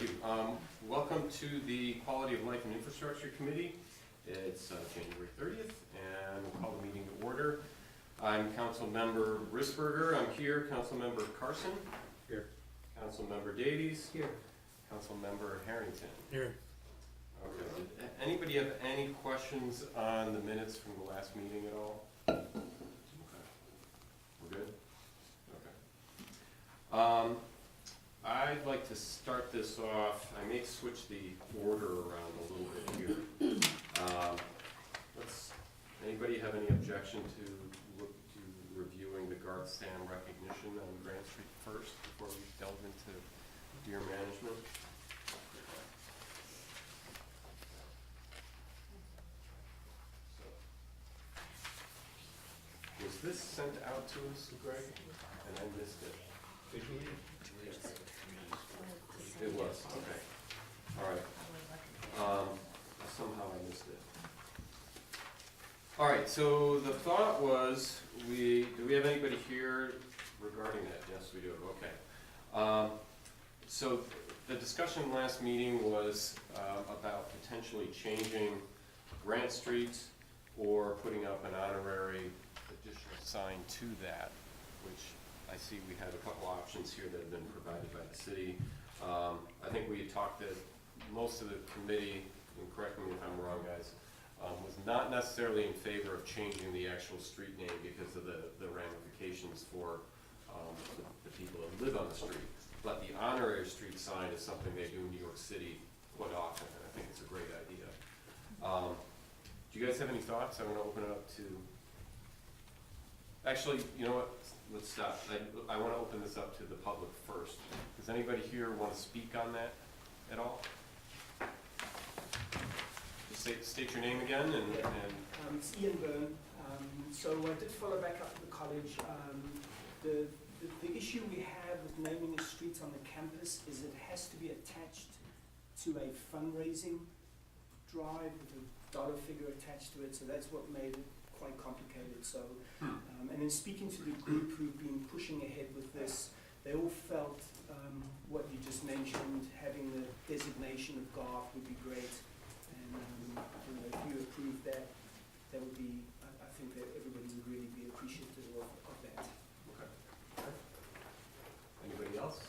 you. Welcome to the Quality of Life and Infrastructure Committee. It's January 30th, and we'll call the meeting to order. I'm Council Member Risberger. I'm here. Council Member Carson. Here. Council Member Davies. Here. Council Member Harrington. Here. Okay. Did anybody have any questions on the minutes from the last meeting at all? Okay. We're good? Okay. I'd like to start this off. I may switch the order around a little bit here. Anybody have any objection to reviewing the Garth Sam recognition on Grant Street first before we delve into deer management? Was this sent out to us, Greg? And I missed it. Did you? It was, okay. All right. Somehow I missed it. All right, so the thought was, do we have anybody here regarding that? Yes, we do, okay. So the discussion last meeting was about potentially changing Grant Street or putting up an honorary additional sign to that, which I see we had a couple options here that have been provided by the city. I think we had talked that most of the committee, and correct me if I'm wrong, guys, was not necessarily in favor of changing the actual street name because of the ramifications for the people that live on the street. But the honorary street sign is something they do in New York City quite often, and I think it's a great idea. Do you guys have any thoughts? I'm going to open it up to... Actually, you know what? Let's stop. I want to open this up to the public first. Does anybody here want to speak on that at all? Just state your name again and... It's Ian Byrne. So I did follow back up with the college. The issue we have with naming the streets on the campus is it has to be attached to a fundraising drive with a dollar figure attached to it, so that's what made it quite complicated. So, and then speaking to the group who've been pushing ahead with this, they all felt what you just mentioned, having the designation of Garth would be great. And if you approve that, that would be, I think that everybody would really be appreciative of that. Okay. Anybody else?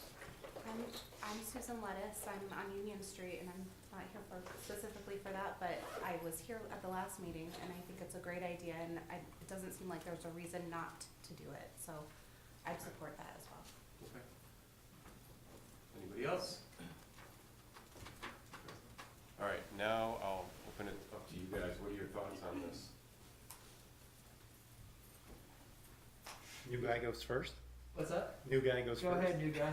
I'm Susan Lettuce. I'm on Union Street, and I'm not here specifically for that, but I was here at the last meeting, and I think it's a great idea, and it doesn't seem like there's a reason not to do it, so I'd support that as well. Okay. Anybody else? All right, now I'll open it up to you guys. What are your thoughts on this? New guy goes first? What's that? New guy goes Go first? ahead, new guy.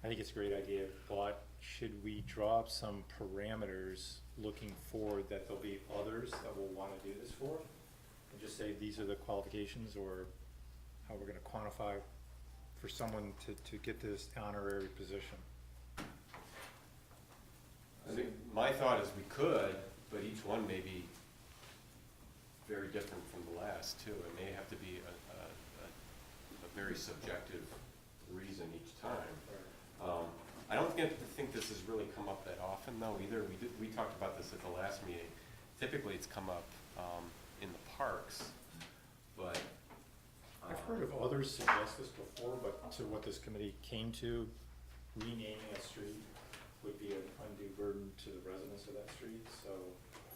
I think it's a great idea, but should we draw up some parameters looking forward that there'll be others that will want to do this for? And just say these are the qualifications, or how we're gonna quantify for someone to get this honorary position? I think my thought is we could, but each one may be very different from the last too. It may have to be a very subjective reason each time. I don't think this has really come up that often though either. We talked about this at the last meeting. Typically it's come up in the parks, but I've heard of others suggest this before, but to what this committee came to, renaming a street would be an undue burden to the residents of that street, so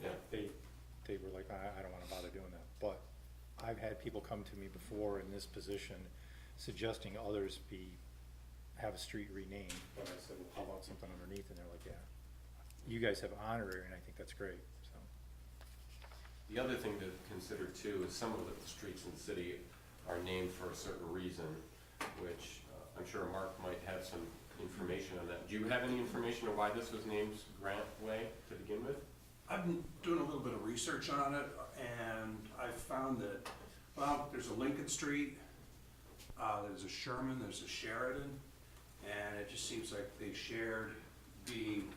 yeah. they were like, I don't want to bother doing that. But I've had people come to me before in this position suggesting others have a street renamed, but I said, well, how about something underneath? And they're like, yeah, you guys have honorary, and I think that's great, so. The other thing to consider too is some of the streets in the city are named for a certain reason, which I'm sure Mark might have some information on that. Do you have any information on why this was named Grant Way to begin with? I've been doing a little bit of research on it, and I found that, well, there's a Lincoln Street, there's a Sherman, there's a Sheridan, and it just seems like they shared being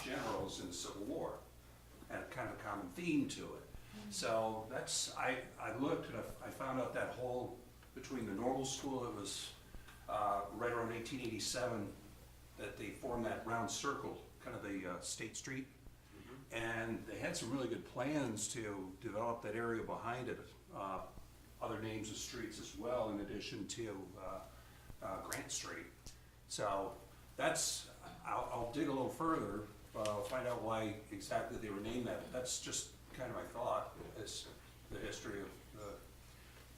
generals in the Civil War, and kind of a common theme to it. So that's, I looked and I found out that whole, between the normal school, it was right around 1887 that they formed that that round circle, kind of the State Street. And they had some really good plans to develop that area behind it, other names of streets as well, in addition to Grant Street. So that's, I'll dig a little further, find out why exactly they were named that. That's just kind of my thought, is the history of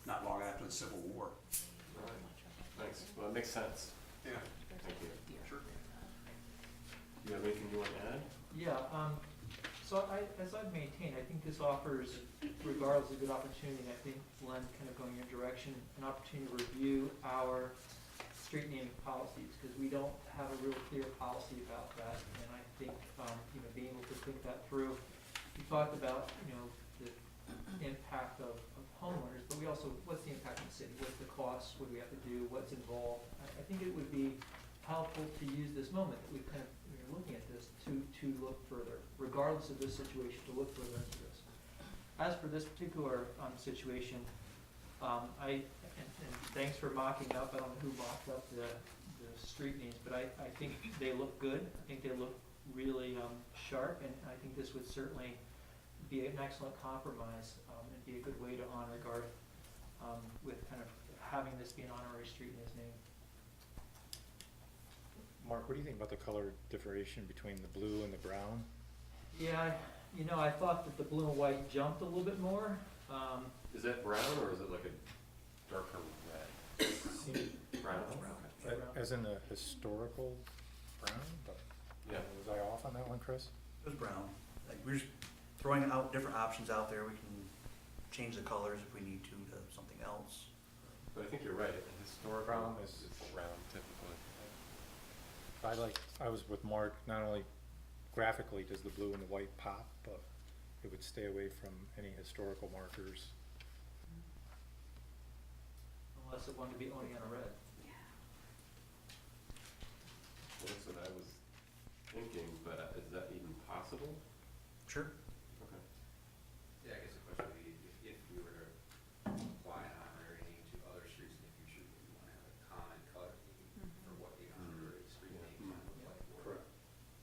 not long after the Civil War. All right, thanks. Well, it makes sense. Yeah. Thank you. Sure. Do you have anything you want to add? Yeah, so as I've maintained, I think this offers, regardless, a good opportunity, and I think Len kind of going your direction, an opportunity to review our street naming policies, because we don't have a real clear policy about that, and I think, being able to think that through. We talked about, the impact of homeowners, but we also, what's the impact of the city? What's the cost? What do we have to do? What's involved? I think it would be helpful to use this moment that we've kind of, we're looking at this, to look further, regardless of this situation, to look further into this. As for this particular situation, and thanks for mocking up, I don't know who mocked up the street names, but I think they look good. I think they look really sharp, and I think this would certainly be an excellent compromise and be a good way to honor Garth with kind of having this be an honorary street in his name. Mark, what do you think about the color differentiation between the blue and the brown? Yeah, I thought that the blue and white jumped a little bit more. Is that brown or is it like a darker red? Brown? Okay. As in the historical brown, but, Yeah. was I off on that one, Chris? It was brown. Like, we're just throwing out different options out there. We can change the colors if we need to something else. But I think you're right. Historic Brown is brown typically. I was with Mark, not only graphically does the blue and the white pop, but it would stay away from any historical markers. Unless it wanted to be owning on a red. Well, that's what I was thinking, but is that even possible? Sure. Okay. Yeah, I guess the question would be, if we were to apply an honorary name to other streets in the future, would we want to have a common color scheme for what the honorary street name might look like? Correct.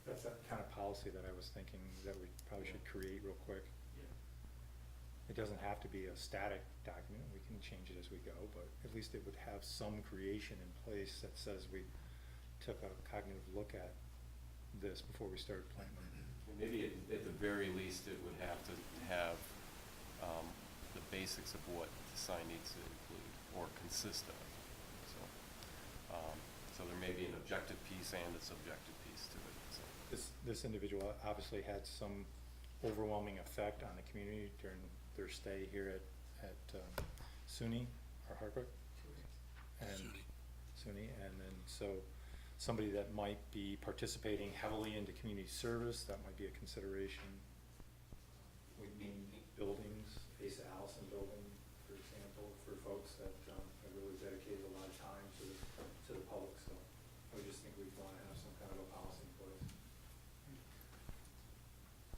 That's that kind of policy that I was thinking that we probably should create real quick. It doesn't have to be a static document, we can change it as we go, but at least it would have some creation in place that says we took a cognitive look at this before we started planning. And maybe at the very least, it would have to have the basics of what the sign needs to include or consist of. So there may be an objective piece and a subjective piece to it. So. This individual obviously had some overwhelming effect on the community during their stay here at SUNY or Hardwick. And SUNY, and then so somebody that might be participating heavily into community service, that might be a consideration. We need buildings, Asa Allison building, for example, for folks that have really dedicated a lot of time to the public, so I just think we'd want to have some kind of a policy in place.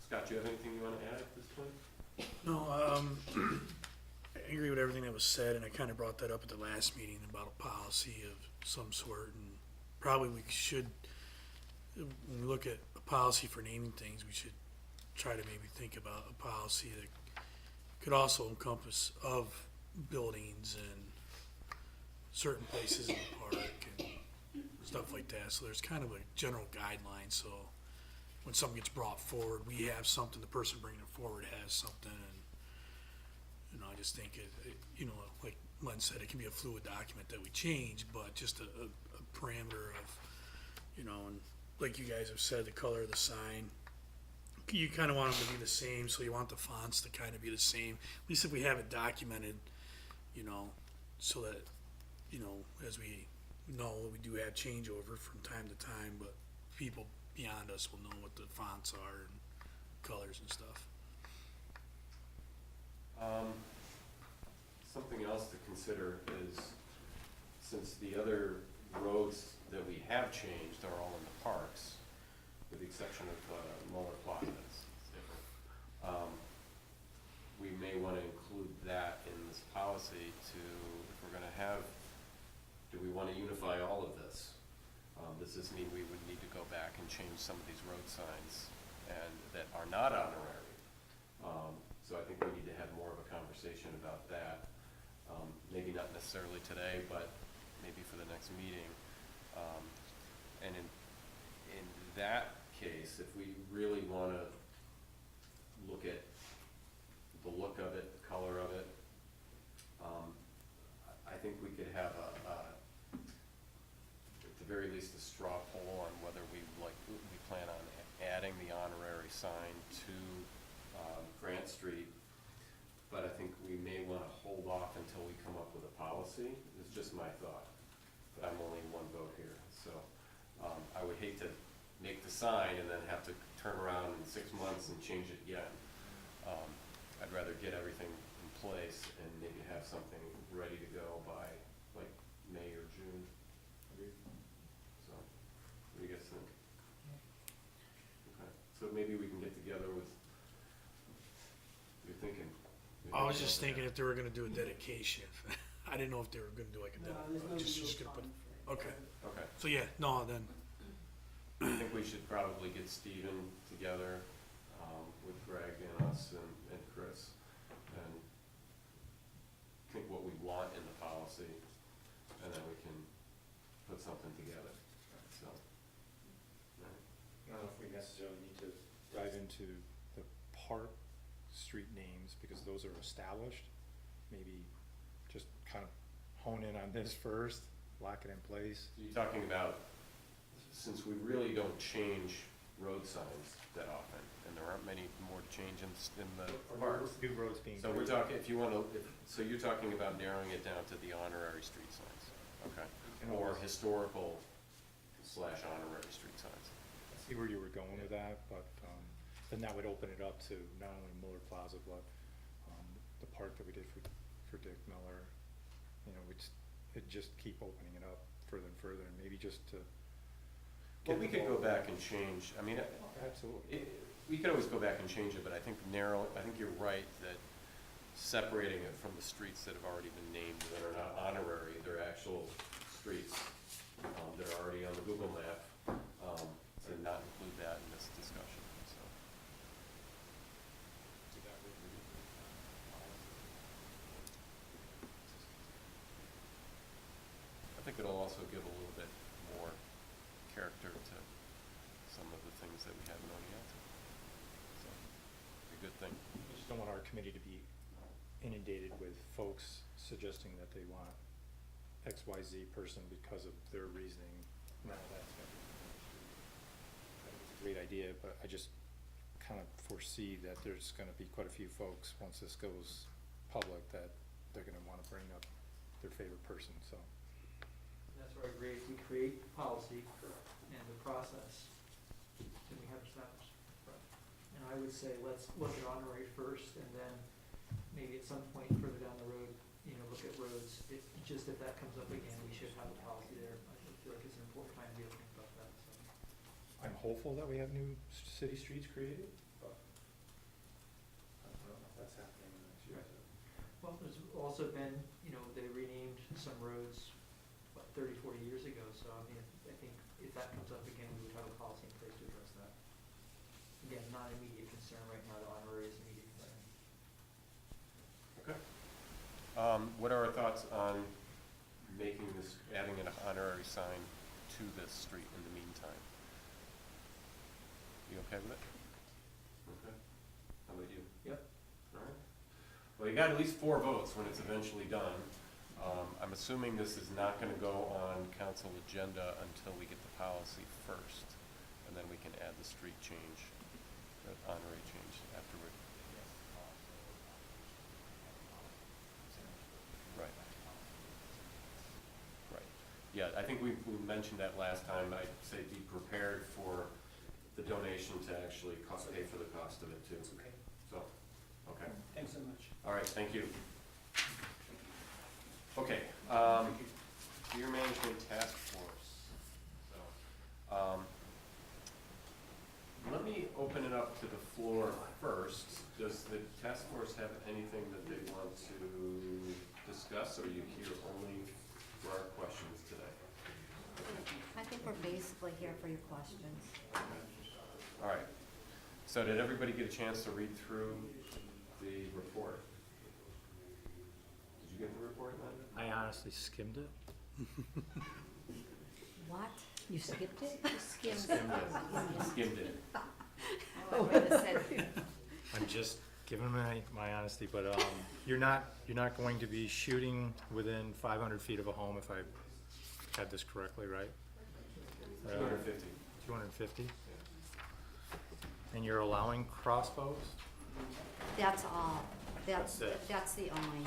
Scott, do you have anything you want to add at this point? No, I agree with everything that was said, and I kind of brought that up at the last meeting about a policy of some sort, and probably we should, when we look at a policy for naming things, we should try to maybe think about a policy that could also encompass of buildings and certain places in the park and stuff like that, so there's kind of a general guideline, so when something gets brought forward, we have something, the person bringing it forward has something, and, I just think it, like Len said, it can be a fluid document that we change, but just a parameter of, and like you guys have said, the color of the sign, you kind of want them to be the same, so you want the fonts to kind of be the same, at least if we have it documented, so that, as we know, we do have changeover from time to time, but people beyond us will know what the fonts are and colors and stuff. Something else to consider is, since the other roads that we have changed are all in the parks, with the exception of Muller Plaza, it's different. We may want to include that in this policy to, if we're going to have, do we want to unify all of this? Does this mean we would need to go back and can change some of these road signs and that are not honorary. So I think we need to have more of a conversation about that. Maybe not necessarily today, but maybe for the next meeting. And in that case, if we really wanna look at the look of it, the color of it, I think we could have at the very least, a straw poll on whether we plan on adding the honorary sign to Grant Street. But I think we may wanna hold off until we come up with a policy. It's just my thought, but I'm only one vote here, so. I would hate to make the sign and then have to turn around in 6 months and change it again. I'd rather get everything in place and maybe have something ready to go by like May or June. So, what do you guys think? Okay, so maybe we can get together with, you're thinking? I was just thinking if they were gonna do a dedication. I didn't know if they were gonna do like a No, there's no dedication. legal Gonna put, time for it. okay, Okay, so yeah, no, then, I think we should probably get Steven together, with Greg and us and Chris, and think what we want in the policy, and then we can put something together, so. Right. I don't know if we necessarily need to dive into the park street names, because those are established. Maybe just kind of hone in on this first, lock it in place. So you're talking about, since we really don't change road signs that often, and there aren't many more to change in the parks. New roads being. So we're talking, if you wanna, so you're talking about narrowing it down to the honorary street signs, okay? Or historical / honorary street signs. I see where you were going with that, but, then that would open it up to not only Miller Plaza, but, the park that we did for Dick Miller. You know, it'd just keep opening it up further and further, and maybe just to. Well, get we the could go ball- back and change, I mean, Absolutely. we could always go back and change it, but I think I think you're right that separating it from the streets that have already been named that are not honorary, they're actual streets, that are already on the Google map, to not include that in this discussion, so. I think it'll also give a little bit more character to some of the things that we haven't known yet. So, a good thing. I just don't want our committee to be inundated with folks suggesting that they want XYZ person because of their reasoning. No, that's gonna be. I think it's a great idea, but I just kind of foresee that there's gonna be quite a few folks, once this goes public, that they're gonna wanna bring up their favorite person, so. And that's where I agree, if we create policy and the process, then we have established. And I would say, let's look at honorary first, and then maybe at some point further down the road, you know, look at roads. Just if that comes up again, we should have a policy there. I feel like it's an important time to be able to think about that, so. I'm hopeful that we have new city streets created, but I don't know if that's happening in the next year. Well, there's also been, you know, they renamed some roads, 30, 40 years ago, so I mean, I think if that comes up again, we would have a policy in place to address that. Again, not an immediate concern right now, the honorary is immediate concern. Okay. What are our thoughts on making this, adding an honorary sign to this street in the meantime? You okay with it? Okay. How about you? Yep. All right. Well, you got at least 4 votes when it's eventually done. I'm assuming this is not gonna go on council agenda until we get the policy first, and then we can add the street change, the honorary change afterward. Right. Right. Yeah, I think we mentioned that last time. I'd say be prepared for the donation to actually pay for the cost of it too. It's okay. So, okay. Thanks so much. All right, thank you. Okay, Deer Management Task Force. So, let me open it up to the floor first. Does the task force have anything that they want to discuss, or are you here only for our questions today? I think we're basically here for your questions. All right. So did everybody get a chance to read through the report? Did you get the report, Len? I honestly skimmed it. What? You skipped it? Skimmed it. I would have said, I'm just giving my honesty, but you're not going to be shooting within 500 feet of a home, if I had this correctly, right? 250. 250? And you're allowing crossbows? that's all. That's That's it. the only.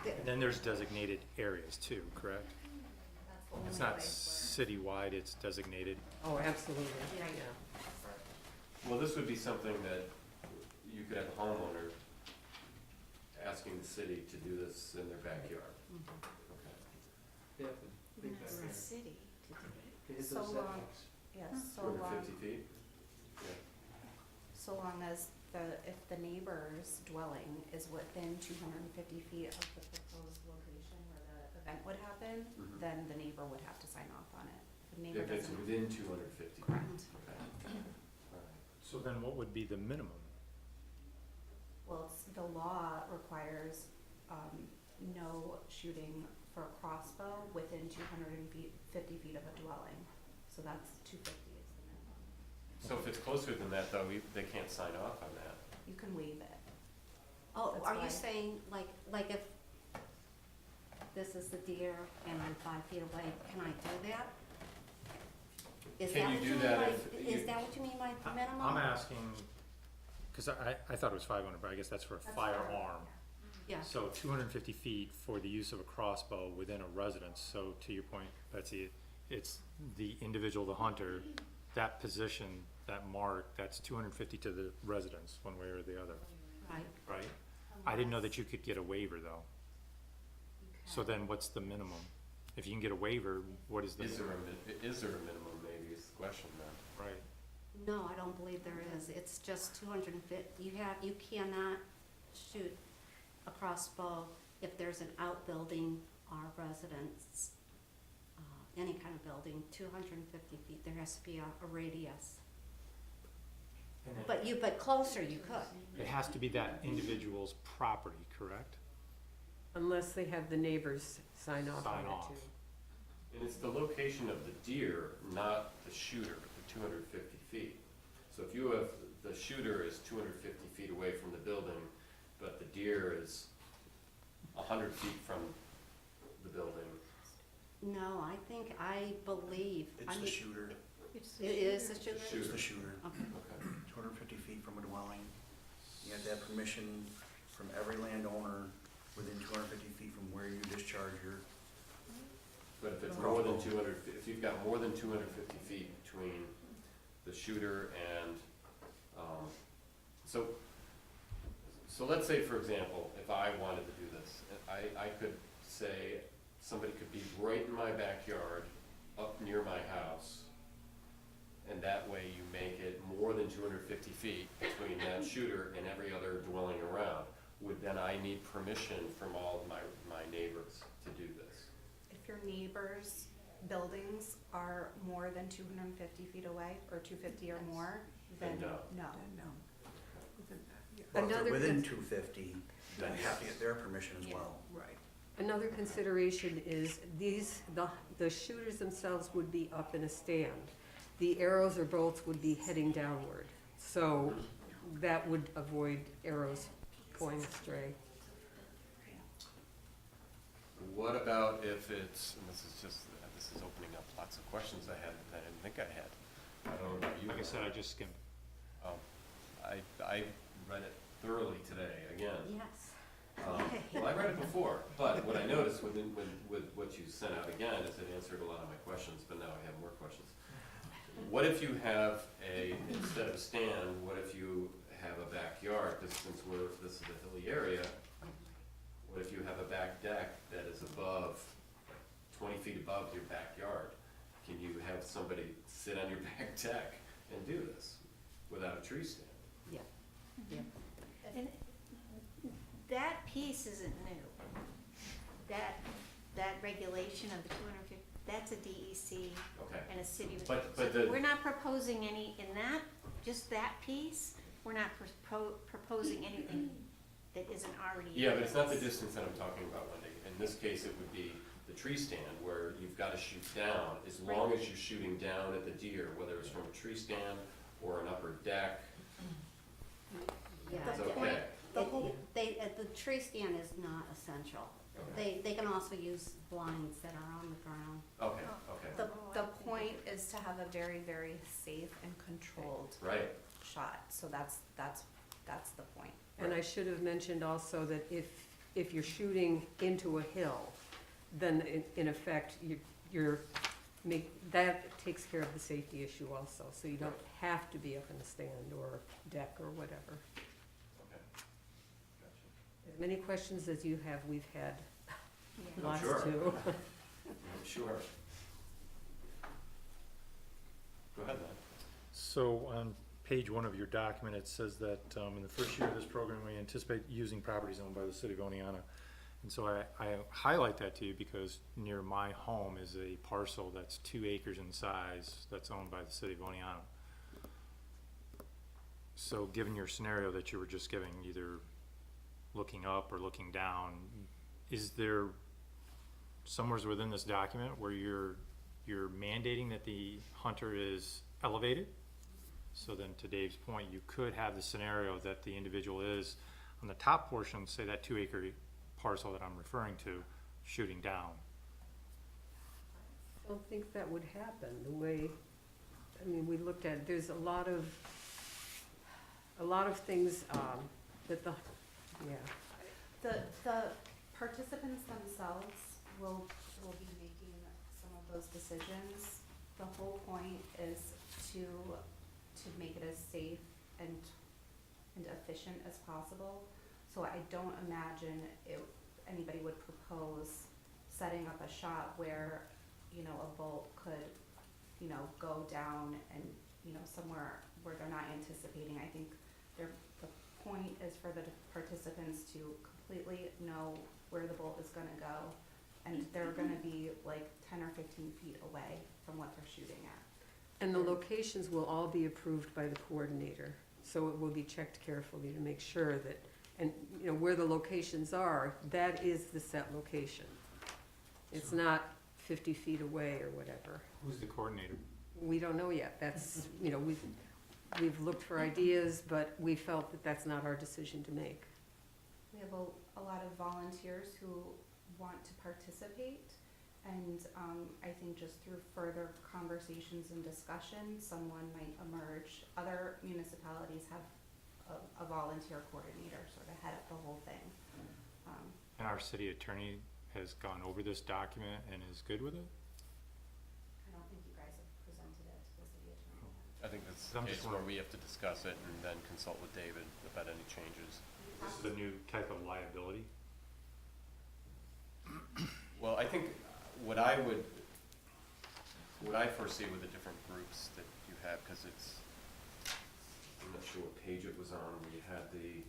And then there's designated areas too, correct? That's the only It's not place citywide, it's designated. Oh, absolutely, Yeah. yeah. Well, this would be something that you could have a homeowner asking the city to do this in their backyard. Okay. They have a big where, backyard. city. They hit So those long. setbacks. Yes, so long, 250 feet? Yeah. so long as if the neighbor's dwelling is within 250 feet of the proposed location where the event would happen, Mhm. then the neighbor would have to sign off on it. The neighbor If it's doesn't. within 250. Correct. Okay. All right. So then what would be the minimum? Well, the law requires, no shooting for a crossbow within 250 feet of a dwelling. So that's 250 is the minimum. So if it's closer than that, though, they can't sign off on that. You can waive it. Oh, That's are why. you saying, like if this is the deer and I'm 5 feet away, can I do that? Is Can that you what do mean that by- if you- Is that what you mean by minimum? I'm asking, because I thought it was 500, but I guess that's for a firearm. Yeah, So 250 feet for the use of a crossbow within a residence, so to your point, Betsy, it's the individual, the hunter, that position, that mark, that's 250 to the residence, one way or the other, right. right? I didn't know that you could get a waiver though. So then what's the minimum? If you can get a waiver, what is the Is there minimum? is there a minimum, maybe, is the question then? Right. No, I don't believe there is. It's just 250. You cannot shoot a crossbow if there's an outbuilding or residence, any kind of building, 250 feet. There has to be a radius. And it- But closer you could. It has to be that individual's property, correct? Unless they have the neighbors sign off on Sign it off. too. And it's the location of the deer, not the shooter, the 250 feet. So if you have, the shooter is 250 feet away from the building, but the deer is 100 feet from the building. No, I believe. It's the shooter, It is the shooter? Shooter. it's the shooter, Okay. Okay. 250 feet from a dwelling. You have to have permission from every landowner within 250 feet from where you discharge your, But if it's more than 200, if you've got more than 250 feet between the shooter and, so let's say, for example, if I wanted to do this, I could say, somebody could be right in my backyard, up near my house, and that way you make it more than 250 feet between that shooter and every other dwelling around. Would then I need permission from all of my neighbors to do this? If your neighbor's buildings are more than 250 feet away, or 250 or more, then Then no. well, if they're Another within con- 250, then you have to get their permission as well. Right. Another consideration is the shooters themselves would be up in a stand. The arrows or bolts would be heading downward, so that would avoid arrows going astray. What about if it's, and this is opening up lots of questions I had that I didn't think I had. I don't know about you. Like I said, I just skimmed. I read it thoroughly today, again. Yes. Well, I read it before, but what I noticed with what you sent out again is it answered a lot of my questions, but now I have more questions. What if you have instead of a stand, what if you have a backyard, because since this is a hilly area, what if you have a back deck that is above, 20 feet above your backyard? Can you have somebody sit on your back deck and do this without a tree stand? And that piece isn't new. That that regulation of the 250, that's a DEC Okay. and a city. But So the- we're not proposing any, in that, just that piece, we're not proposing anything that isn't already. in Yeah, but it's not the place. distance that I'm talking about, Wendy. In this case, it would be the tree stand where you've got to shoot down. As long as you're shooting down at the deer, whether it's from a tree stand or an upper deck, Yeah. it's The okay. point- The whole, The tree stand is not essential. Okay. They can also use blinds that are on the ground. Okay, okay, The point is to have a very, very safe and controlled right. shot, so that's the point. And I should have mentioned also that if you're shooting into a hill, then in effect, that takes care of the safety issue also, so you don't have to be up in a stand or deck or whatever. Okay. Gotcha. As many questions as you have, we've had yeah. lots sure. too. I'm sure. Go ahead, Matt. So on page 1 of your document, it says that in the first year of this program, we anticipate using properties owned by the city of Oneonta. And so I highlight that to you because near my home is a parcel that's 2 acres in size that's owned by the city of Oneonta. So given your scenario that you were just giving, either looking up or looking down, is there somewhere within this document where you're mandating that the hunter is elevated? So then to Dave's point, you could have the scenario that the individual is on the top portion, say that 2 acre parcel that I'm referring to, shooting down. I don't think that would happen, the way, I mean, we looked at, there's a lot of things, that The participants themselves will be making some of those decisions. The whole point is to make it as safe and efficient as possible. So I don't imagine anybody would propose setting up a shot where, you know, a bolt could, you know, go down and, you know, somewhere where they're not anticipating. I think the point is for the participants to completely know where the bolt is gonna go, and they're gonna be like 10 or 15 feet away from what they're shooting at. And the locations will all be approved by the coordinator, so it will be checked carefully to make sure that, and, you know, where the locations are, that is the set location. It's not 50 feet away or whatever. Who's the coordinator? We don't know yet, that's, you know, we've looked for ideas, but we felt that that's not our decision to make. We have a lot of volunteers who want to participate, and I think just through further conversations and discussion, someone might emerge. Other municipalities have a volunteer coordinator sort of head up the whole thing. And our city attorney has gone over this document and is good with it? I don't think you guys have presented it to the city attorney. I think that's I'm the just case where wondering- we have to discuss it and then consult with David about any changes. This is a new type of liability? Well, I think what I foresee with the different groups that you have, because it's, I'm not sure what page it was on, we had the,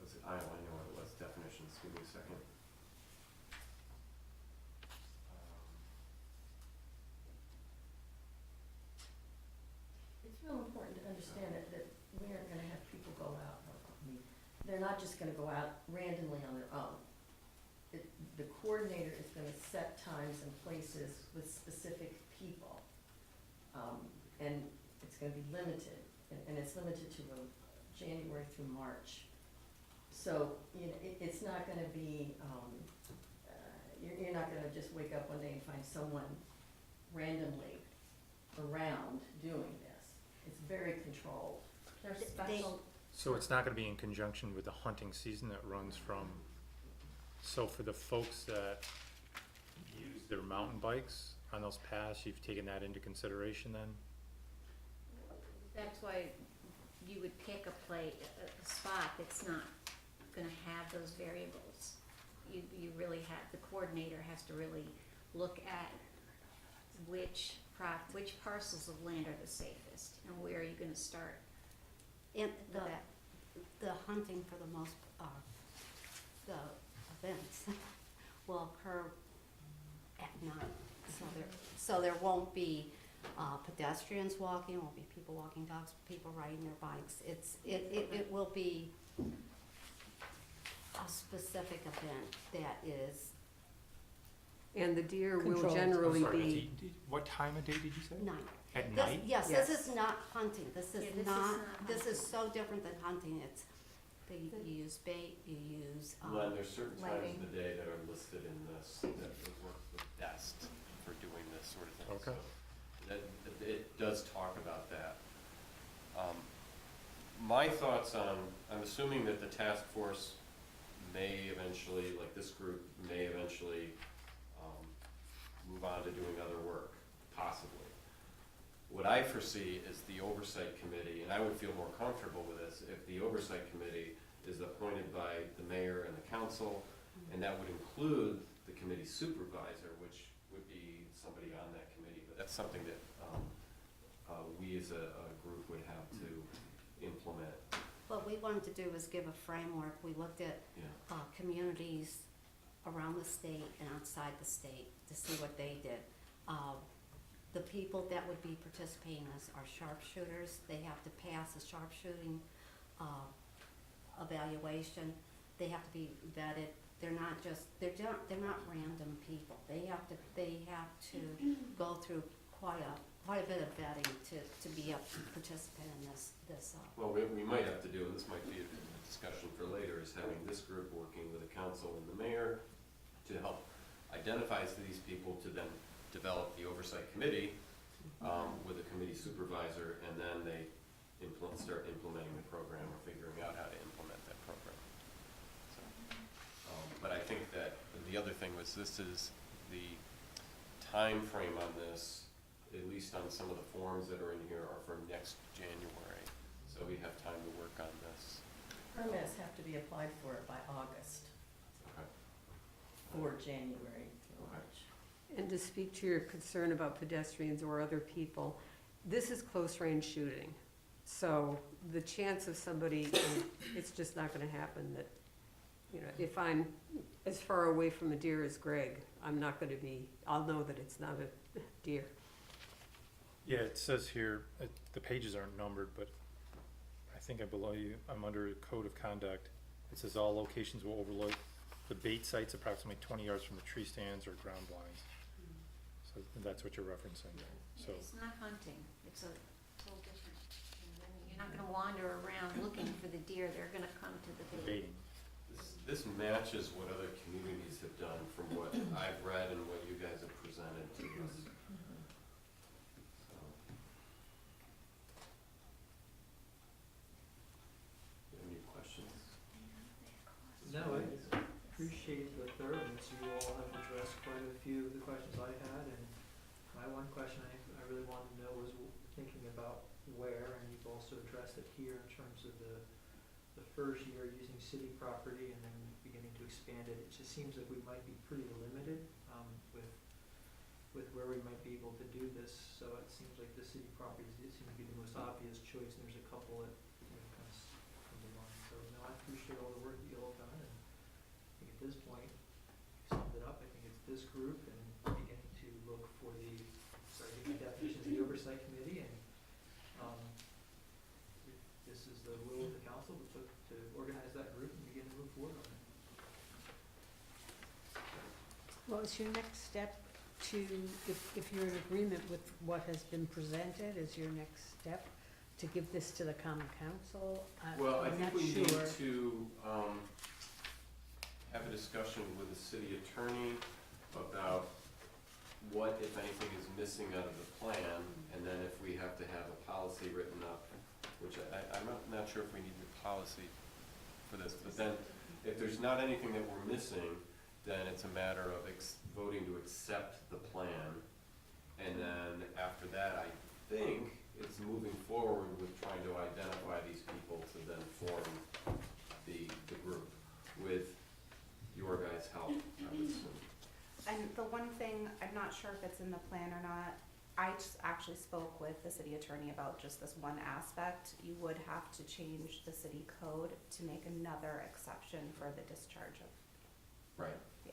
was it, I know what it was, definitions, give me a second. It's real important to understand that we aren't gonna have people go out, I mean, they're not just gonna go out randomly on their own. The coordinator is gonna set times and places with specific people. And it's gonna be limited, and it's limited to January through March. So, you know, it's not gonna be, you're not gonna just wake up one day and find someone randomly around doing this. It's very controlled. There's They- special, So it's not gonna be in conjunction with the hunting season that runs from, so for the folks that use their mountain bikes on those paths, you've taken that into consideration then? That's why you would pick a spot that's not gonna have those variables. You really have, the coordinator has to really look at which parcels of land are the safest, and where are you gonna start And with that? the hunting for the most, the events will occur at night. So there won't be pedestrians walking, won't be people walking dogs, people riding their bikes. It will be a specific event that is And the deer will Controlled. generally Sorry, be, what time of day did you say? night. At This- night? Yes, Yes. this is not hunting, this Yeah, is this is not, not this is hunting. so different than hunting, you use bait, you use, Len, there's certain times lighting. of the day that are listed in this that would work the best for doing this sort of thing. Okay. So that, it does talk about that. My thoughts on, I'm assuming that the task force may eventually, like this group, may eventually move on to doing other work, possibly. What I foresee is the oversight committee, and I would feel more comfortable with this, if the oversight committee is appointed by the mayor and the council, and that would include the committee supervisor, which would be somebody on that committee, but that's something that we as a group would have to implement. what we wanted to do was give a framework. We looked at Yeah. communities around the state and outside the state to see what they did. The people that would be participating are sharpshooters. They have to pass a sharpshooting evaluation. They have to be vetted. They're not random people. They have to go through quite a bit of vetting to be able to participate in this. Well, we might have to do, and this might be a discussion for later, is having this group working with the council and the mayor to help identify these people, to then develop the oversight committee with a committee supervisor, and then they start implementing the program or figuring out how to implement that program. So, but I think that the other thing was, this is the time frame on this, at least on some of the forms that are in here, are for next January. So we have time to work on this. Permits have to be applied for by August, Okay. for January through Okay. March. and to speak to your concern about pedestrians or other people, this is close-range shooting. So the chance of somebody, it's just not gonna happen that, if I'm as far away from a deer as Greg, I'm not gonna be, I'll know that it's not a deer. Yeah, it says here, the pages aren't numbered, but I think below you, I'm under code of conduct. It says all locations will overlook the bait sites approximately 20 yards from the tree stands or ground blinds. So that's what you're referencing there, so. It's not hunting, it's a whole different, you're not gonna wander around looking for the deer, they're gonna come to the bait. Baiting. This matches what other communities have done from what I've read and what you guys have presented to us. So. You have any questions? No, I appreciate the thoroughness. You all have addressed quite a few of the questions I had, and my one question I really wanted to know was thinking about where, and you've also addressed it here in terms of the first year using city property and then beginning to expand it. It just seems like we might be pretty limited with where we might be able to do this. So it seems like the city properties seem to be the most obvious choice, and there's a couple that kind of come to mind. So no, I appreciate all the work that you all have done, and I think at this point, you summed it up. I think it's this group and beginning to look for the definitions of the oversight committee, and if this is the will of the council to organize that group and begin to move forward on it. Well, is your next step to, if you're in agreement with what has been presented, is your next step to give this to the common council? Well, I I'm think not we need sure. to have a discussion with the city attorney about what, if anything, is missing out of the plan, and then if we have to have a policy written up, which I'm not sure if we need a policy for this, but then if there's not anything that we're missing, then it's a matter of voting to accept the plan. And then after that, I think it's moving forward with trying to identify these people to then form the group with your guys' help, I would assume. And the one thing, I'm not sure if it's in the plan or not, I just actually spoke with the city attorney about just this one aspect. You would have to change the city code to make another exception for the discharge of, Right. yeah.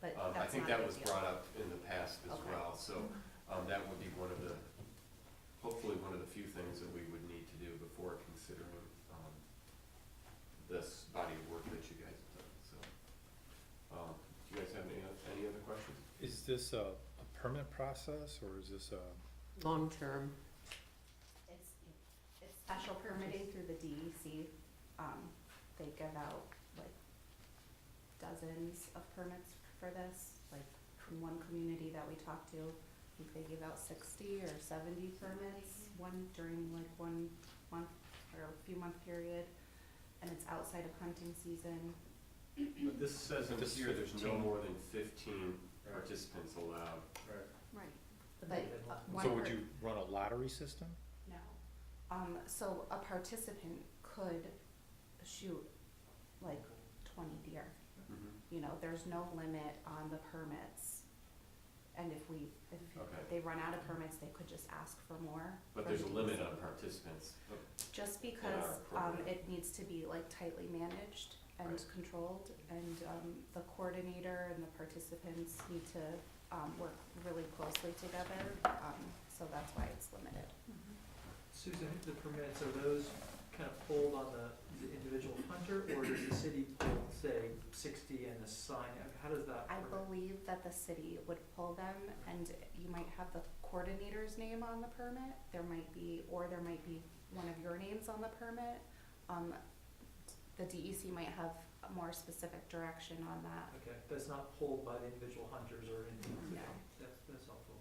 but I that's think not a that big was deal. brought up in the past as Okay. well, so, that would be one of the, hopefully one of the few things that we would need to do before considering, this body of work that you guys have done, so. Do you guys have any other questions? Is this a permit process, or is this a, Long-term, It's special permitting through the DEC. They give out like dozens of permits for this. Like from one community that we talked to, I think they give out 60 or 70 permits, one during like 1 month or a few month period. And it's outside of hunting season. But this says in This here, there's no 15. more than 15 participants allowed. Right. But so would you run a lottery system? No. So a participant could shoot like 20 deer. Mhm. You know, there's no limit on the permits. And if Okay. they run out of permits, they could just ask for more. But from there's a the limit DEC. on participants. Just in because, our program. it needs to be like tightly managed and Right. controlled, and, the coordinator and the participants need to, work really closely together, so that's why it's limited. Susan, the permits, are those kind of pulled on the individual hunter, or does the city pull, say, 60 and assign, how does that I work? believe that the city would pull them, and you might have the coordinator's name on the permit, there might be one of your names on the permit. The DEC might have a more specific direction on that. Okay, that's not pulled by the individual hunters or anything? No. That's helpful.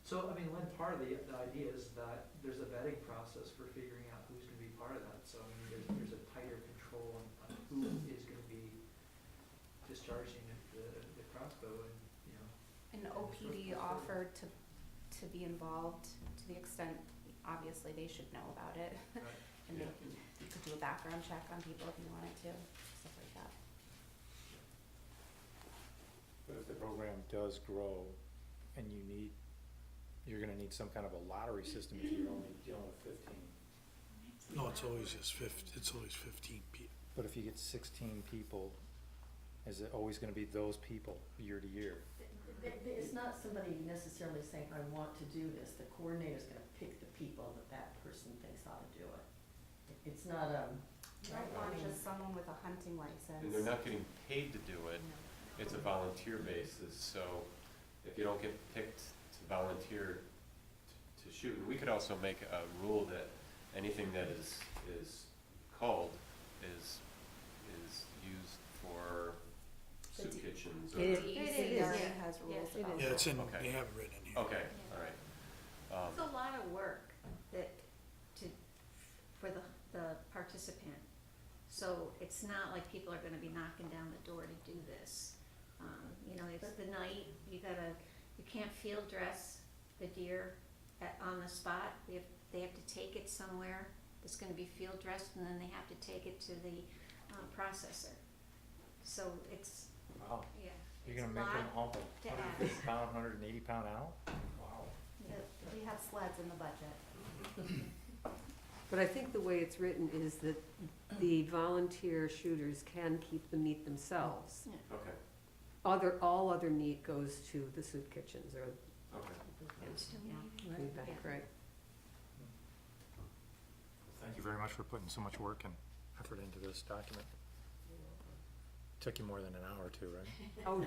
So, I mean, Lynn, part of the idea is that there's a vetting process for figuring out who's gonna be part of that, so, I mean, there's a tighter control on who is gonna be discharging the crossbow and, you know. And OPD offered to be involved to the extent, obviously, they should know about it. Right. And they can, you could do a background check on people if you wanted to, stuff like that. But if the program does grow and you're gonna need some kind of a lottery system if you're only dealing with 15. No, it's always it's always 15 people. But if you get 16 people, is it always gonna be those people year to year? It's not somebody necessarily saying, I want to do this, the coordinator's gonna pick the people that person thinks ought to do it. It's not, You don't want just someone with a hunting license. And they're not getting paid to do it. It's a volunteer basis, so if you don't get picked to volunteer to shoot, and we could also make a rule that anything that is called is used for The soup D- kitchens. The or- DEC It is, already yeah. has rules Yes, it about Yeah, that. it's in, Okay. they have it written in here. Okay, all right. It's a lot of work for the participant. So it's not like people are gonna be knocking down the door to do this. You know, it's the night, you can't field dress the deer on the spot. They have to take it somewhere that's gonna be field dressed, and then they have to take it to the processor. So it's, Wow. yeah, You're it's a gonna make them lot hump to a add. 150 pound, 180 pound animal? Wow. We have sleds in the budget. but I think the way it's written is that the volunteer shooters can keep the meat themselves. Okay, All other meat goes to the soup kitchens or okay. food bank, right? Thank you very much for putting so much work and effort into this document. Took you more than an hour or two, right? Oh,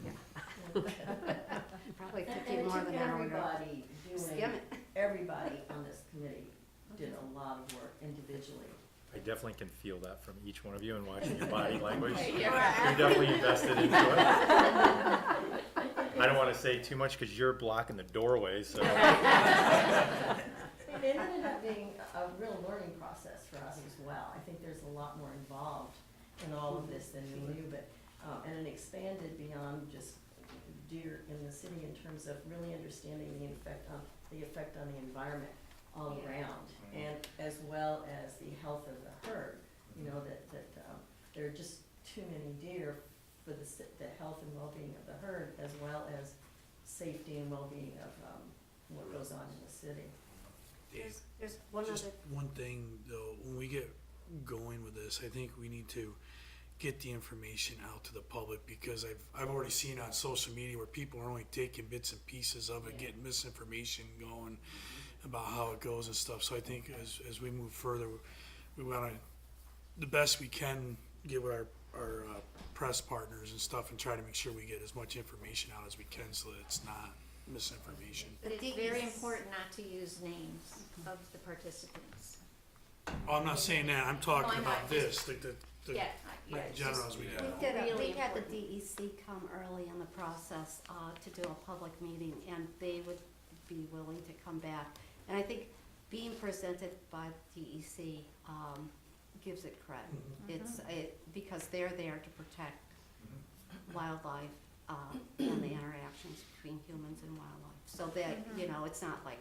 yeah. Probably And took you it more took than an hour to everybody skim doing, it. everybody on this committee did a lot of work individually. I definitely can feel that from each one of you and watching your body language. Yeah. You're definitely invested into it. I don't wanna say too much because you're blocking the doorway, so. It ended up being a real learning process for us as well. I think there's a lot more involved in all of this than we knew, but, and it expanded beyond just deer in the city in terms of really understanding the effect on the environment all Yeah. around, and as well as the health of the herd. You know, that there are just too many deer for the health and well-being of the herd, as well as safety and well-being of what goes on in the city. There's one Just other, one thing though, when we get going with this, I think we need to get the information out to the public, because I've already seen on social media where people are only taking bits and pieces of it, getting misinformation going about how it goes and stuff. So I think as we move further, we wanna, the best we can, get with our press partners and stuff, and try to make sure we get as much information out as we can, so that it's not misinformation. But it's very important not to use names of the participants. Oh, I'm not saying that, I'm talking No, I'm about not. this, like the Yeah, yeah, in it's general just as we Yeah. go. really We had the important. DEC come early in the process, to do a public meeting, and they would be willing to come back. And I think being presented by DEC, gives it credit. It's, because they're there to protect wildlife, and the interactions between humans and wildlife. So that, you know, it's not like,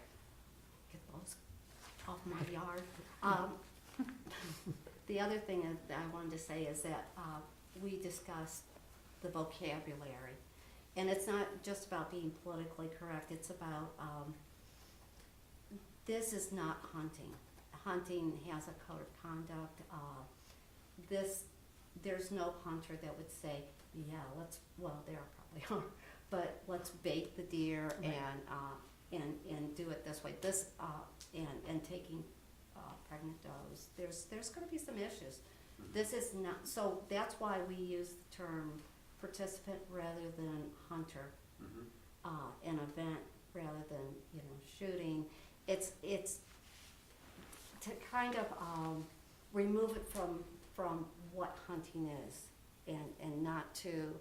get those off my yard. The other thing that I wanted to say is that, we discussed the vocabulary. And it's not just about being politically correct, it's about, this is not hunting. Hunting has a code of conduct. There's no hunter that would say, yeah, well, there probably are, but let's bait the deer and do it this way. And taking pregnant does, there's gonna be some issues. This is not, so that's why we use the term participant rather than hunter. An event rather than, you know, shooting. It's to kind of, remove it from what hunting is, and not to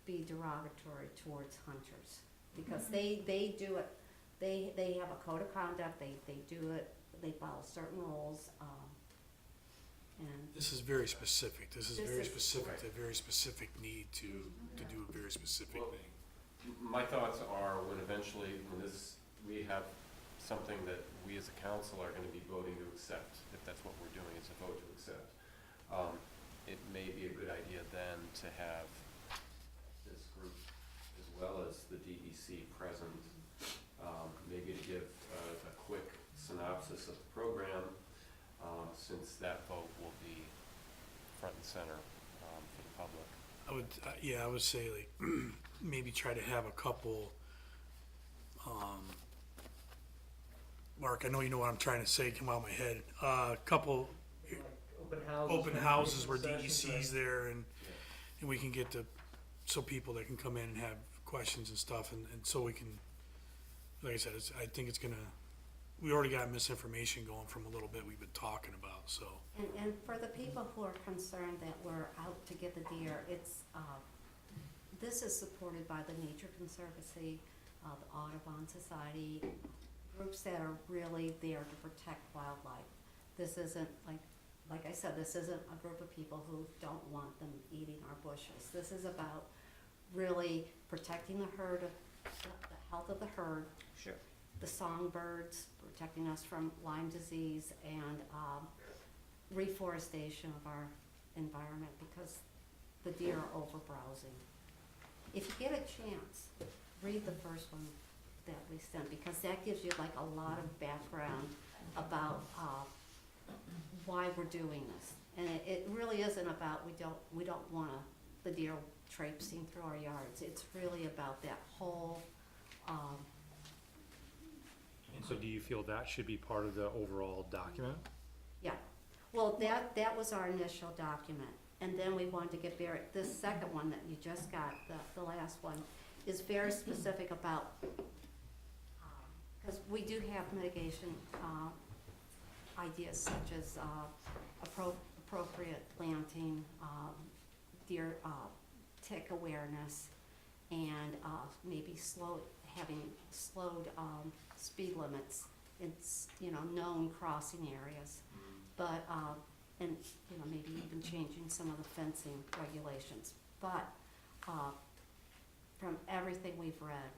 be derogatory towards hunters. Because they do it, they have a code of conduct, they do it, they follow certain rules, and. This is very specific, this is This very is- specific, to a very specific need to do a very specific Well, thing. My thoughts are when eventually, we have something that we as a council are gonna be voting to accept, if that's what we're doing, is a vote to accept. It may be a good idea then to have this group as well as the DEC present, maybe to give a quick synopsis of the program, since that vote will be front and center, for the public. I would, I would say like, maybe try to have a couple, Mark, I know you know what I'm trying to say, come out of my head, couple Like open houses. open maybe houses where sessions, DEC's there, and we can get so people that can come in and have questions and stuff, and so we can, like I said, I think it's gonna, we already got misinformation going from a little bit we've been talking about, so. And for the people who are concerned that we're out to get the deer, it's, this is supported by the Nature Conservancy, the Audubon Society, groups that are really there to protect wildlife. This isn't, like I said, this isn't a group of people who don't want them eating our bushes. This is about really protecting the herd, the health of the herd. Sure. The songbirds, protecting us from Lyme disease, and reforestation of our environment, because the deer are overbrowsing. If you get a chance, read the first one that we sent, because that gives you like a lot of background about why we're doing this. And it really isn't about, we don't want the deer traipsing through our yards. It's really about that whole, And so do you feel that should be part of the overall document? yeah. Well, that was our initial document, and then we wanted to get very, this second one that you just got, the last one, is very specific about, because we do have mitigation, ideas such as, appropriate planting, deer, tick awareness, and, maybe having slowed, speed limits in, known crossing areas. But, and, maybe even changing some of the fencing regulations. But, from everything we've read,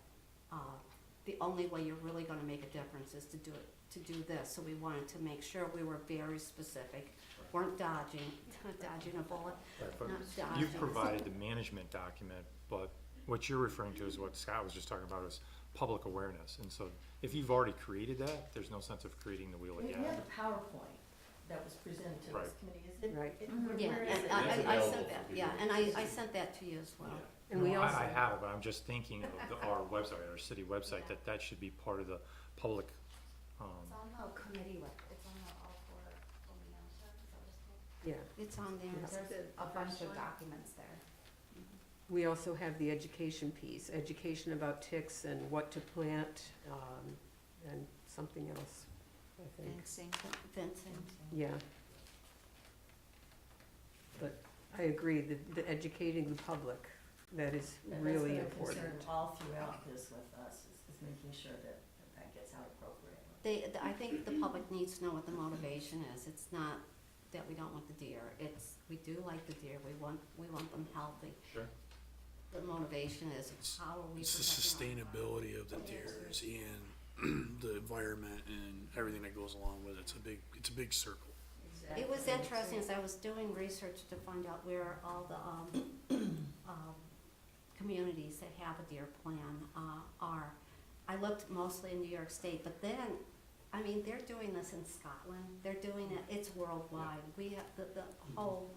the only way you're really gonna make a difference is to do this. So we wanted to make sure we were very specific, weren't dodging a bullet, But not dodging. you've provided the management document, but what you're referring to is what Scott was just talking about, is public awareness. And so if you've already created that, there's no sense of creating the wheel We again. have the PowerPoint, that was presented to Right. this committee, is it? Right. Yeah, Where is and it? I It's sent available that, for yeah, people. and I sent that to you as well. And we No, also. I have it, but I'm just thinking of our website, our city website, that should be part of the public, It's on the committee it's on the all for Omeonta, is that what it's called? Yeah, It's on there. There's a bunch of documents there. we also have the education piece, education about ticks and what to plant, and something else, I think. Fencing. Yeah. But I agree, the educating the public, that is really That's been a important. concern all throughout this with us, is making sure that that gets out appropriately. I think the public needs to know what the motivation is. It's not that we don't want the deer. It's, we do like the deer. We want them healthy. Sure. The motivation is how are we It's the protecting our sustainability of the deers and the environment and everything that goes along with it. It's a big circle. It was interesting as I was doing research to find out where all the communities that have a deer plan are. I looked mostly in New York State, but then, I mean, they're doing this in Scotland. They're doing it, it's worldwide. We have, the whole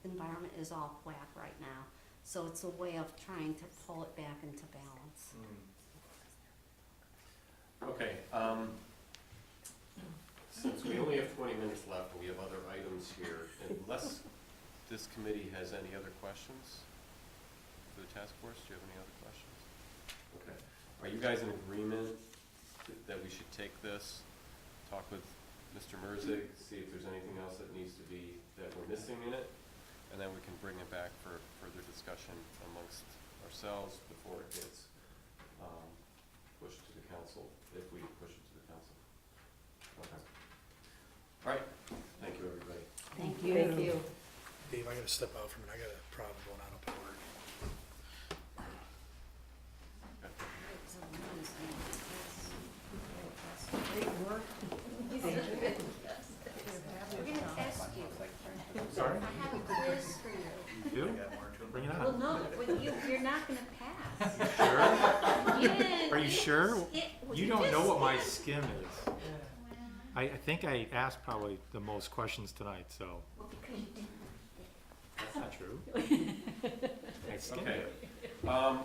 environment is off whack right now. So it's a way of trying to pull it back into balance. Okay, since we only have 20 minutes left, and we have other items here, unless this committee has any other questions for the task force, do you have any other questions? Okay, are you guys in agreement that we should take this, talk with Mr. Merzig, see if there's anything else that needs to be, that we're missing in it, and then we can bring it back for further discussion amongst ourselves before it gets pushed to the council, if we push it to the council. Okay. All right, thank you, everybody. Thank you. Thank you. Dave, I gotta step out for a minute. I got a problem going on up at work. Great work. We're gonna test you. Sorry? I have a quiz for you. You do? We got more to it. Bring it Well, on. no, well, you're not gonna pass. Sure? Yeah, Are you sure? well, You don't know just what my did. skim is. I think I asked probably the most questions tonight, so Well, because you didn't. that's not true. I skimmed Okay. it.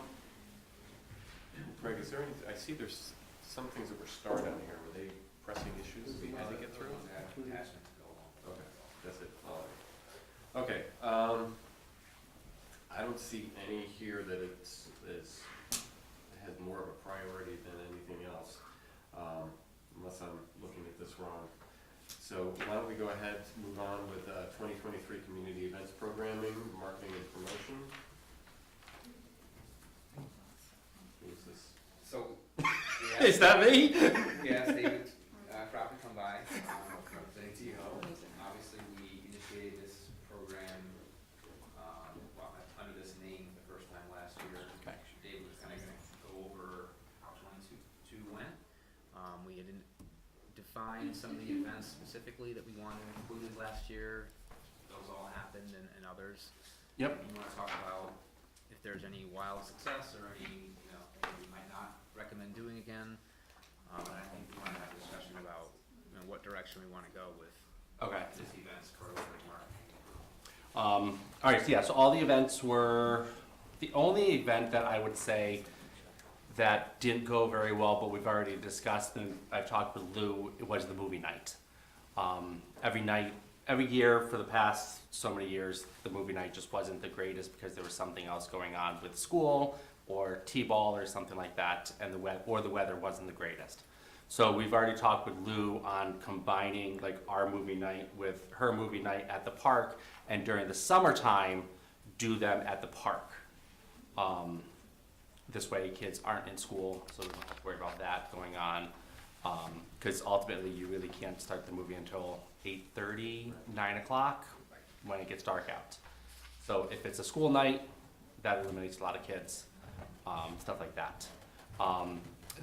Greg, is there any, I see there's some things that were starred on here, were they pressing issues we had to get through? Attachment to go along. Okay, that's it, all right. Okay, I don't see any here that it has more of a priority than anything else, unless I'm looking at this wrong. So why don't we go ahead, move on with 2023 Community Events Programming, Marketing and Promotion. Who is this? So. Is that me? Yes, David, Crawford come by, representing TO. Obviously, we initiated this program, well, under this name the first time last year. Okay. David was kinda gonna go over how 22 went. We had defined some of the events specifically that we wanted included last year. Those all happened and others. Yep. You wanna talk about if there's any wild success or any, things we might not recommend doing again. And I think we wanna have a discussion about, what direction we wanna go with Okay. this events program marketing. All right, so yeah, so all the events were, the only event that I would say that didn't go very well, but we've already discussed, and I've talked with Lou, it was the movie night. Every year for the past so many years, the movie night just wasn't the greatest because there was something else going on with school or T-ball or something like that, and the weather wasn't the greatest. So we've already talked with Lou on combining like our movie night with her movie night at the park, and during the summertime, do them at the park. This way kids aren't in school, so we don't have to worry about that going on. Because ultimately you really can't start the movie until 8:30, 9 o'clock when it gets dark out. So if it's a school night, that eliminates a lot of kids, stuff like that.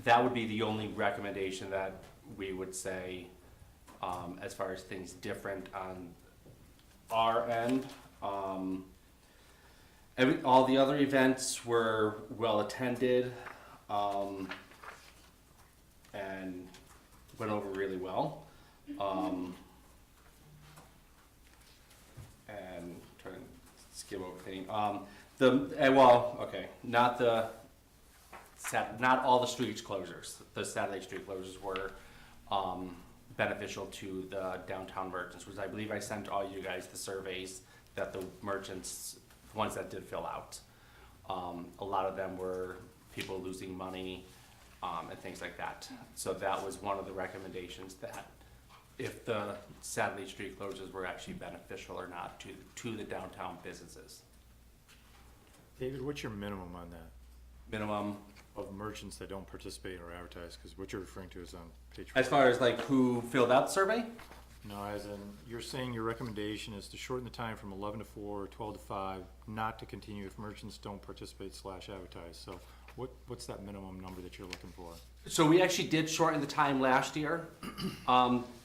That would be the only recommendation that we would say as far as things different on our end. All the other events were well attended and went over really well. skip over thing. Well, okay, not all the street closures. The Saturday street closures were beneficial to the downtown merchants, which I believe I sent all you guys the surveys that the merchants, the ones that did fill out. A lot of them were people losing money and things like that. So that was one of the recommendations, that if the Saturday street closures were actually beneficial or not to the downtown businesses. David, what's your minimum on that? Minimum, Of merchants that don't participate or advertise, because what you're referring to is on page 4. as far as like who filled out the survey? No, as in, you're saying your recommendation is to shorten the time from 11 to 4, or 12 to 5, not to continue if merchants don't participate / advertise. So what's that minimum number that you're looking for? So we actually did shorten the time last year.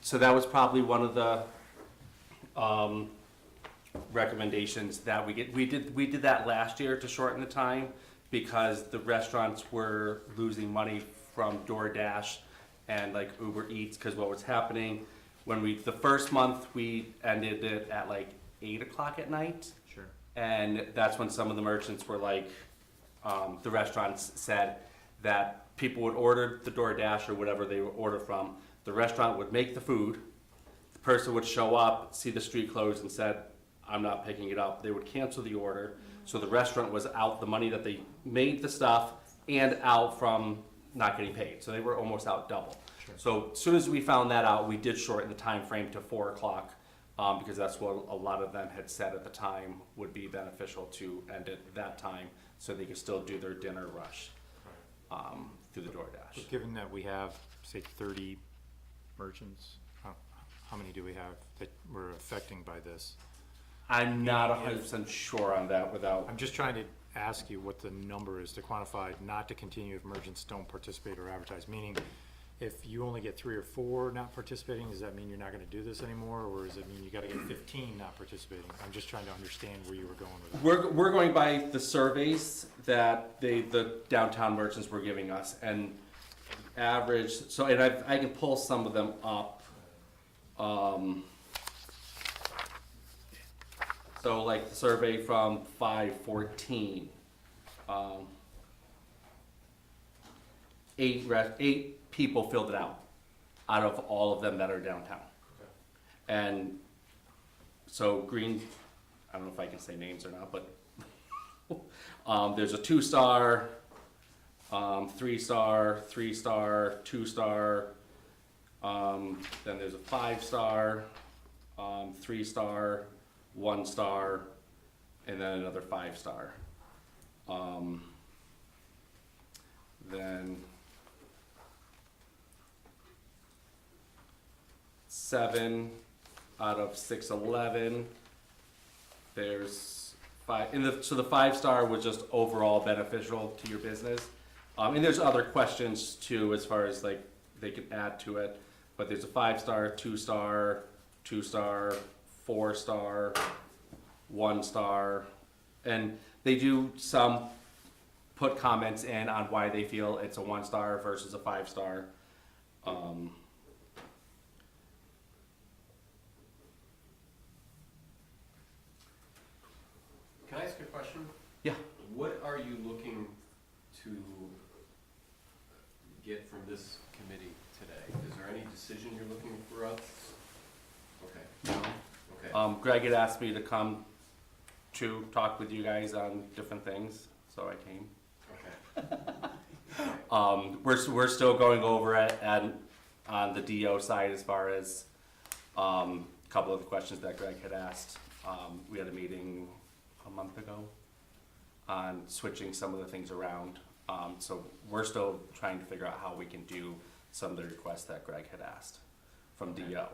So that was probably one of the recommendations that we get. We did that last year to shorten the time because the restaurants were losing money from DoorDash and like Uber Eats, because what was happening when the first month we ended it at like 8 o'clock at night. Sure. And that's when some of the merchants were like, the restaurants said that people would order the DoorDash or whatever they would order from. The restaurant would make the food. The person would show up, see the street closed, and said, I'm not picking it up. They would cancel the order. So the restaurant was out the money that they made the stuff and out from not getting paid. So they were almost out double. Sure. So as soon as we found that out, we did shorten the time frame to 4 o'clock. Because that's what a lot of them had said at the time would be beneficial to end at that time, so they could still do their dinner rush through the DoorDash. But given that we have, say, 30 merchants, how many do we have that we're affecting by this? I'm not 100% sure on that without. I'm just trying to ask you what the number is to quantify not to continue if merchants don't participate or advertise. Meaning, if you only get 3 or 4 not participating, does that mean you're not gonna do this anymore? Or does it mean you gotta get 15 not participating? I'm just trying to understand where you were going with that. We're going by the surveys that the downtown merchants were giving us, and average, so, and I can pull some of them up. So like the survey from 514, 8 people filled it out of all of them that are downtown. Okay. And so Green, I don't know if I can say names or not, but there's a 2-star, 3-star, 3-star, 2-star, then there's a 5-star, 3-star, 1-star, and then another 5-star. Then 7 out of 611. There's 5, so the 5-star was just overall beneficial to your business. And there's other questions too, as far as like they can add to it. But there's a 5-star, 2-star, 2-star, 4-star, 1-star, and they do put comments in on why they feel it's a 1-star versus a 5-star. Can I ask a question? Yeah. What are you looking to get from this committee today? Is there any decision you're looking for us? Okay. Okay. Greg had asked me to come to talk with you guys on different things, so I came. Okay. We're still going over it on the DO side as far as a couple of the questions that Greg had asked. We had a meeting a month ago on switching some of the things around. So we're still trying to figure out how we can do some of the requests that Greg had asked from DO.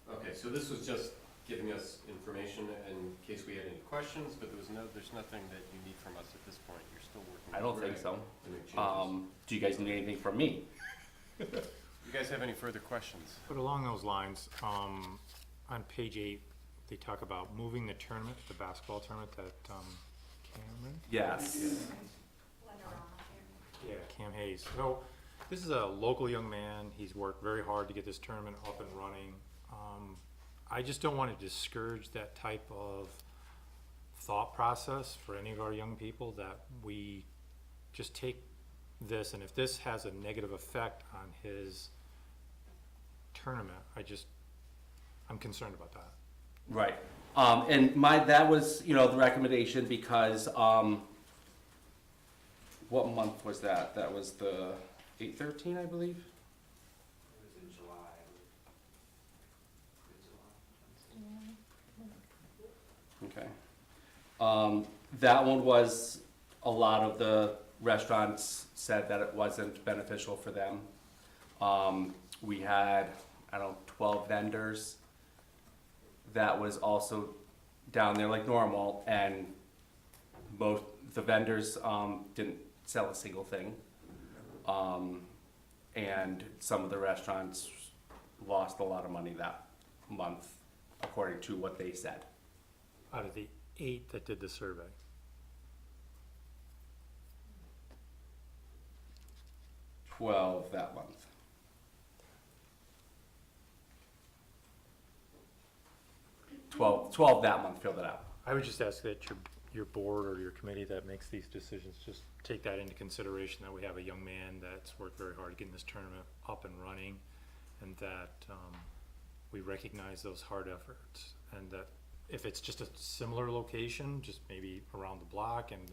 Okay, so this was just giving us information in case we had any questions, but there's nothing that you need from us at this point. You're still working. I don't with think Greg so. to make changes. Do you guys need anything from me? You guys have any further questions? But along those lines, on page 8, they talk about moving the tournament, the basketball tournament at Cameron? Yes. Yeah, Cam Hayes. So this is a local young man. He's worked very hard to get this tournament up and running. I just don't want to discourage that type of thought process for any of our young people that we just take this, and if this has a negative effect on his tournament, I'm concerned about that. Right. And that was, the recommendation because, what month was that? That was the 8/13, I believe? It was in July. Okay. That one was, a lot of the restaurants said that it wasn't beneficial for them. We had, 12 vendors. That was also down there like normal, and most, the vendors, didn't sell a single thing. And some of the restaurants lost a lot of money that month, according to what they said. Out of the 8 that did the survey. $12 that month. 12 that month filled it out. I would just ask that your board or your committee that makes these decisions, just take that into consideration, that we have a young man that's worked very hard getting this tournament up and running, and that we recognize those hard efforts, and that if it's just a similar location, just maybe around the block, and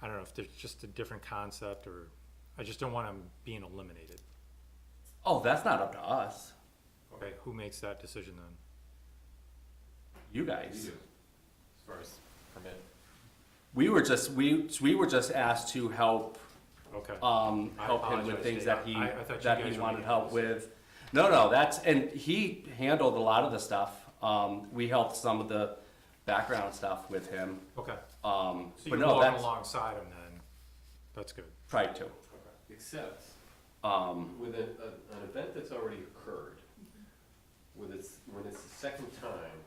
I don't know if there's just a different concept, or I just don't want him being eliminated. Oh, that's not up to us. Okay, who makes that decision then? You guys. As far as permit. We were just asked to help, Okay. help him with apologize, things Dave. that he, I thought you that guys he were wanted making help this. with. No, and he handled a lot of the stuff. We helped some of the background stuff with him. Okay, So so but you're no, walking that's alongside him then, that's good. tried to. Except, Um, with an event that's already occurred, when it's the second time,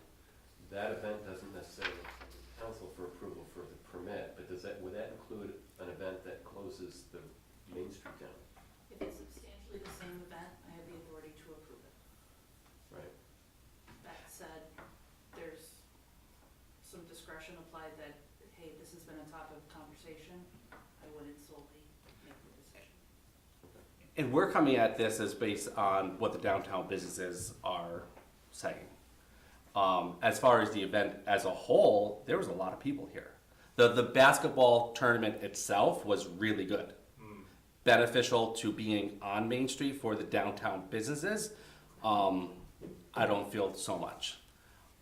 that event doesn't necessarily come to the council for approval for the permit, but would that include an event that closes the Main Street down? If it's substantially the same event, I have the authority to approve it. Right. That said, there's some discretion applied that, hey, this has been a topic of conversation, I wouldn't solely make the decision. And we're coming at this as based on what the downtown businesses are saying. As far as the event as a whole, there was a lot of people here. The basketball tournament itself was really good. Beneficial to being on Main Street for the downtown businesses. I don't feel so much.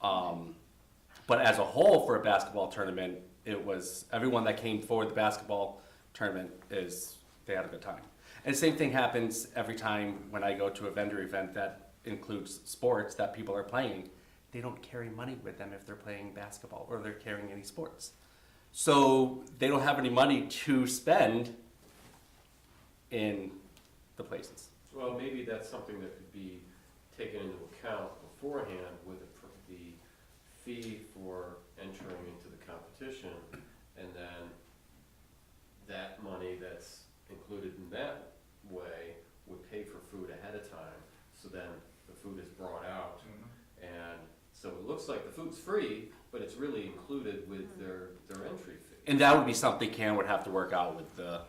But as a whole for a basketball tournament, it was, everyone that came for the basketball tournament they had a good time. And the same thing happens every time when I go to a vendor event that includes sports that people are playing. They don't carry money with them if they're playing basketball or they're carrying any sports. So they don't have any money to spend in the places. Well, maybe that's something that could be taken into account beforehand with the fee for entering into the competition, and then that money that's included in that way would pay for food ahead of time, so then the food is brought out, and so it looks like the food's free, but it's really included with their entry fee. And that would be something Ken would have to work out with the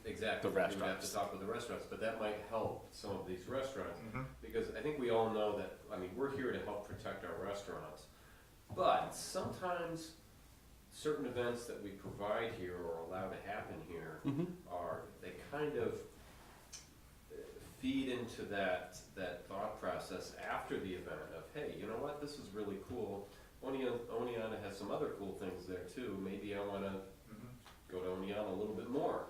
Exactly. The We would have restaurants. to talk with the restaurants, but that might help some of these restaurants, because I think we all know that, we're here to help protect our restaurants. But sometimes certain events that we provide here or allow to happen here they kind of feed into that thought process after the event of, hey, you know what, this is really cool. Oneonta has some other cool things there too. Maybe I wanna go to Oneonta a little bit more.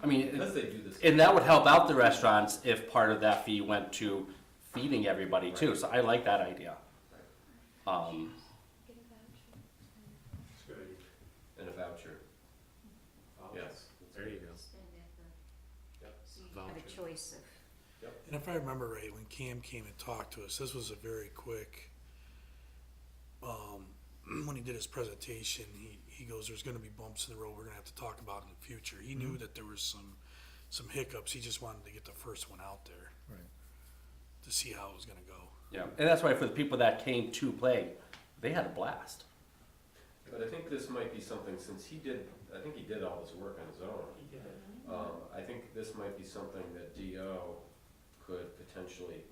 Because they do this. And that would help out the restaurants if part of that fee went to feeding everybody too. So I like that idea. And a voucher. Yes. There you go. Spend at the, Yep. so you have a choice of. And if I remember right, when Cam came and talked to us, this was a very quick, when he did his presentation, he goes, there's gonna be bumps in the road we're gonna have to talk about in the future. He knew that there was some hiccups, he just wanted to get the first one out there. Right. To see how it was gonna go. Yeah, and that's why for the people that came to play, they had a blast. But I think this might be something, since he did, I think he did all this work on his own. I think this might be something that DO could potentially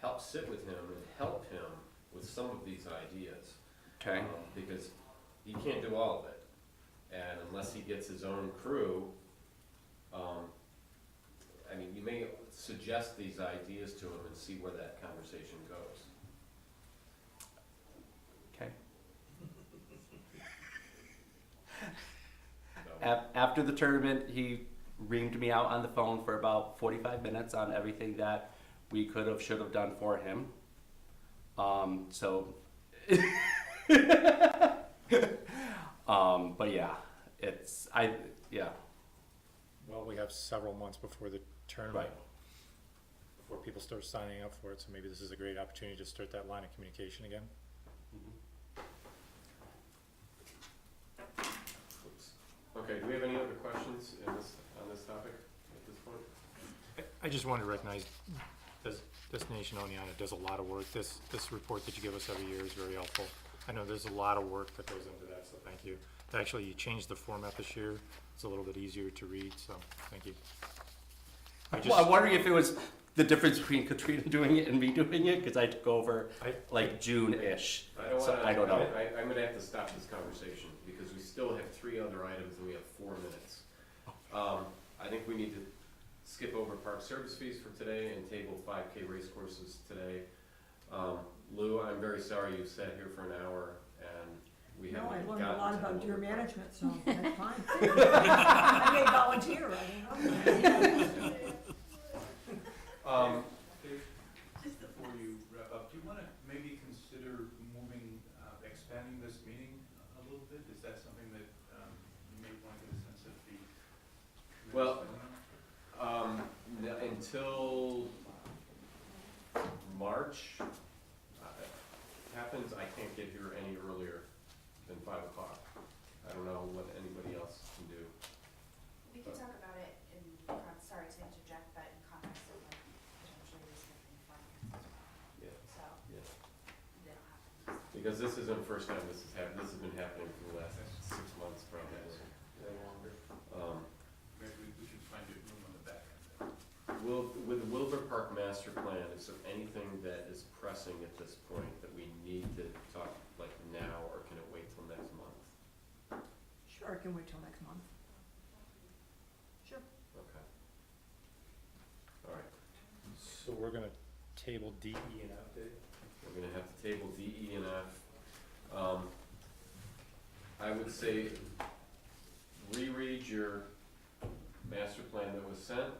help sit with him and help him with some of these ideas. Okay. Because he can't do all of it. And unless he gets his own crew, I mean, you may suggest these ideas to him and see where that conversation goes. Okay. So, After the tournament, he reamed me out on the phone for about 45 minutes on everything that we could have, should have done for him. So, but yeah, yeah. Well, we have several months before the tournament. Before people start signing up for it, so maybe this is a great opportunity to start that line of communication again. oops. Okay, do we have any other questions on this topic at this point? I just wanted to recognize this Nation Oneana does a lot of work. This report that you give us every year is very helpful. I know there's a lot of work that goes into that, so thank you. Actually, you changed the format this year. It's a little bit easier to read, so thank you. I'm wondering if it was the difference between Katrina doing it and me doing it, because I took over like June-ish. I don't know. I'm gonna have to stop this conversation because we still have 3 other items and we have 4 minutes. I think we need to skip over park service fees for today and table 5K race courses today. Lou, I'm very sorry you sat here for an hour and we haven't No, I gotten learned a lot to about the deer lower park. management, so that's fine. I may volunteer, I don't know. Just before you wrap up, do you wanna maybe consider moving, expanding this meeting a little bit? Is that something that, you may wanna get a sense of the? Well, until March happens, I can't get here any earlier than 5 o'clock. I don't know what anybody else can do. We could talk about it in, sorry to interject, but in context of like potentially rescheduling finance as well. Yeah. So, Yeah. they don't have to. Because this isn't the first time this has been happening for the last 6 months probably. Maybe we should find a room on the back end. With the Wilbur Park Master Plan, is there anything that is pressing at this point that we need to talk like now, or can it wait till next month? Sure, I can wait till next month. Sure. Okay. All right, So we're gonna table D, E, and F, Dave? we're gonna have to table D, E, and F. I would say reread your master plan that was sent.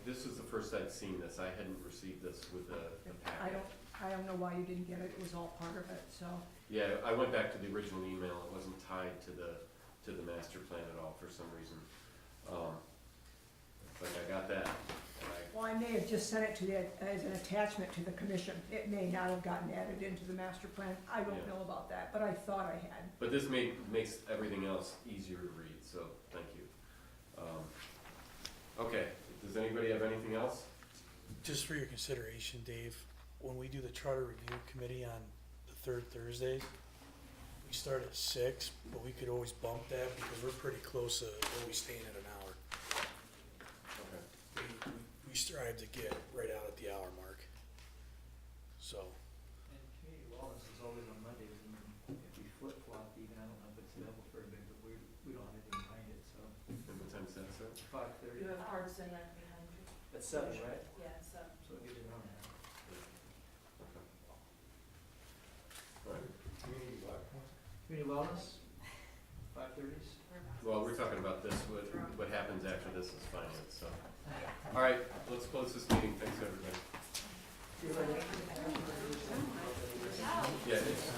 This is the first I'd seen this. I hadn't received this with the packet. I don't know why you didn't get it, it was all part of it, so. Yeah, I went back to the original email. It wasn't tied to the master plan at all for some reason. But I got that. Well, I may have just sent it to the, as an attachment to the commission. It may not have gotten added into the master plan. I don't Yeah. know about that, but I thought I had. But this makes everything else easier to read, so thank you. Okay, does anybody have anything else? Just for your consideration, Dave, when we do the charter review committee on the 3rd Thursday, we start at 6, but we could always bump that because we're pretty close to always staying at an hour. Okay. We strive to get right out at the hour mark. So, And community wellness is always on Mondays, and if we flip-flop even, I don't know if it's available for everybody, but we don't have anything behind it, so. And what time's that, sir? 5:30. You have cards in there behind you. At 7, right? Yeah, so. So it gives you an hour and a half. All right. Community what? Community wellness, 5:30s. Well, we're talking about this, what happens after this is finance, so. All right, let's close this meeting. Thanks, everybody. Yeah, it's.